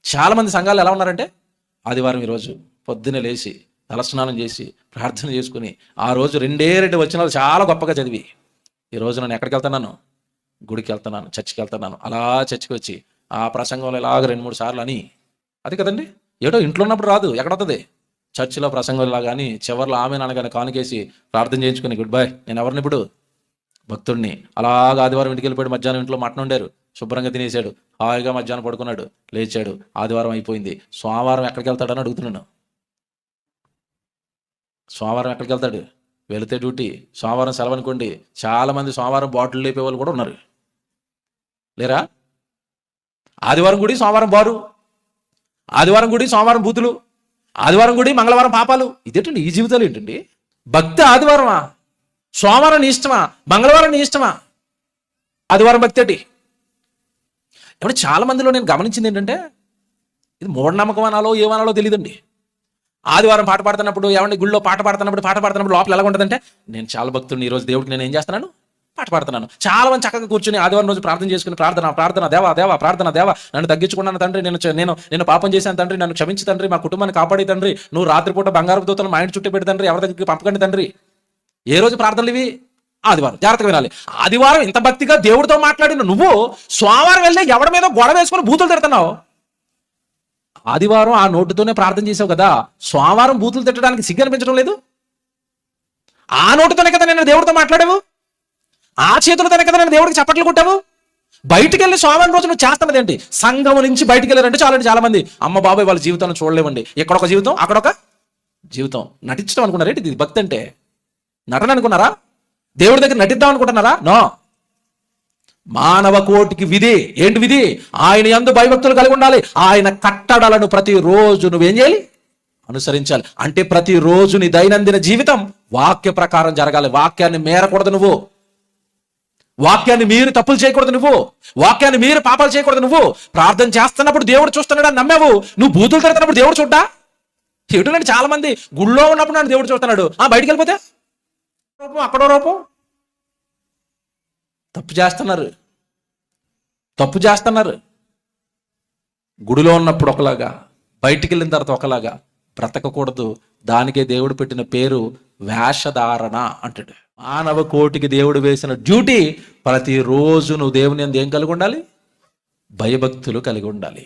చాలామంది సంఘాలు ఎలా ఉన్నారంటే ఆదివారం ఈరోజు పొద్దున్నే లేచి తలస్నానం చేసి ప్రార్థన చేసుకుని ఆ రోజు 2 వచనాలు చాలా గొప్పగా చదివి ఈ రోజు నేను ఎక్కడికి వెళ్తున్నాను, గుడికి వెళ్తున్నాను, చర్చికి వెళ్తున్నాను, అలా చర్చికి వచ్చి ఆ ప్రసంగంలో ఇలాగ 2-3 సార్లు అని, అది కదండి. ఏటో ఇంట్లో ఉన్నప్పుడు రాదు, ఎక్కడవుతుంది? చర్చిలో ప్రసంగంలా కానీ చివర్లో ఆమె నాన్నగానే కానుకేసి ప్రార్థన చేయించుకుని గుడ్ బై, నేను ఎవరిని ఇప్పుడు భక్తుడిని. అలాగా ఆదివారం ఇంటికి వెళ్ళిపోయాడు, మధ్యాహ్నం ఇంట్లో మటన్ వండారు, శుభ్రంగా తినేసాడు, హాయిగా మధ్యాహ్నం పడుకున్నాడు, లేచాడు, ఆదివారం అయిపోయింది. సోమవారం ఎక్కడికి వెళ్తాడని అడుగుతున్నాను. సోమవారం ఎక్కడికి వెళ్తాడు? వెళితే డ్యూటీ. సోమవారం సెలవు అనుకోండి, చాలామంది సోమవారం బాటిల్ లేపే వాళ్ళు కూడా ఉన్నారు, లేరా? ఆదివారం గుడి, సోమవారం బారు, ఆదివారం గుడి, సోమవారం బూతులు, ఆదివారం గుడి, మంగళవారం పాపాలు. ఇదేంటండి ఈ జీవితాలు ఏంటండి? భక్తి ఆదివారమా? సోమవారం నీ ఇష్టమా? మంగళవారం నీ ఇష్టమా? ఆదివారం భక్తి ఏంటి? ఇప్పుడు చాలా మందిలో నేను గమనించింది ఏంటంటే, ఇది మూఢనమ్మకం అనాలో ఏమనాలో తెలియదండి. ఆదివారం పాట పాడుతున్నప్పుడు, ఏమంటే గుళ్ళో పాట పాడుతున్నప్పుడు లోపల ఎలా ఉంటుందంటే, నేను చాలా భక్తుడిని, ఈరోజు దేవుడికి నేను ఏం చేస్తున్నాను, పాట పాడుతున్నాను. చాలా మంది చక్కగా కూర్చొని ఆదివారం రోజు ప్రార్థన చేసుకుని ప్రార్థన దేవా ప్రార్థన దేవా, నన్ను తగ్గించుకున్నాను తండ్రి, నేను పాపం చేశాను తండ్రి, నన్ను క్షమించి తండ్రి, మా కుటుంబాన్ని కాపాడే తండ్రి, నువ్వు రాత్రిపూట బంగారు దూతలు మా ఇంటి చుట్టూ పెట్టి తండ్రి, ఎవరి దగ్గరికి పంపకండి తండ్రి. ఏ రోజు ప్రార్థనలు ఇవి? ఆదివారం. జాగ్రత్తగా వినాలి. ఆదివారం ఇంత భక్తిగా దేవుడితో మాట్లాడిన నువ్వు సోమవారం వెళ్ళి ఎవరి మీద గొడవ వేసుకొని బూతులు తిడుతున్నావు. ఆదివారం ఆ నోటుతోనే ప్రార్థన చేసావు కదా, సోమవారం బూతులు తిట్టడానికి సిగ్గు అనిపించడం లేదు? ఆ నోటుతోనే కదా నేను దేవుడితో మాట్లాడావు, ఆ చేతులతోనే కదా నేను దేవుడికి చప్పట్లు కొట్టావు. బయటికి వెళ్ళి సోమవారం రోజు నువ్వు చేస్తున్నది ఏంటి? సంఘం నుంచి బయటికి వెళ్ళారంటే చాలండి, చాలా మంది అమ్మ బాబాయ్ వాళ్ళ జీవితాన్ని చూడలేమండి. ఎక్కడొక జీవితం, అక్కడొక జీవితం. నటించడం అనుకున్నారేంటి ఇది భక్తి అంటే? నటన అనుకున్నారా? దేవుడి దగ్గర నటిద్దాం అనుకుంటున్నారా? నో. మానవ కోటికి విధి ఏంటి? విధి ఆయన యందు భయభక్తులు కలిగి ఉండాలి. ఆయన కట్టడలను ప్రతిరోజు నువ్వేం చేయాలి? అనుసరించాలి. అంటే ప్రతిరోజు నీ దైనందిన జీవితం వాక్య ప్రకారం జరగాలి. వాక్యాన్ని మేరకూడదు నువ్వు, వాక్యాన్ని మీరు తప్పులు చేయకూడదు నువ్వు, వాక్యాన్ని మీరు పాపాలు చేయకూడదు నువ్వు. ప్రార్థన చేస్తున్నప్పుడు దేవుడు చూస్తున్నాడు నమ్మావు, నువ్వు బూతులు తిడుతున్నప్పుడు దేవుడు చూడ్డా? ఎటునండి చాలా మంది గుళ్ళో ఉన్నప్పుడు నన్ను దేవుడు చూస్తున్నాడు, బయటికి వెళ్ళిపోతే రూపం అక్కడో రూపం. తప్పు చేస్తున్నారు. గుడిలో ఉన్నప్పుడు ఒకలాగా, బయటికి వెళ్ళిన తర్వాత ఒకలాగా బ్రతకకూడదు. దానికే దేవుడు పెట్టిన పేరు వేషధారణ అంటాడు. మానవ కోటికి దేవుడు వేసిన డ్యూటీ ప్రతిరోజు నువ్వు దేవుని యందు ఏం కలిగి ఉండాలి? భయభక్తులు కలిగి ఉండాలి.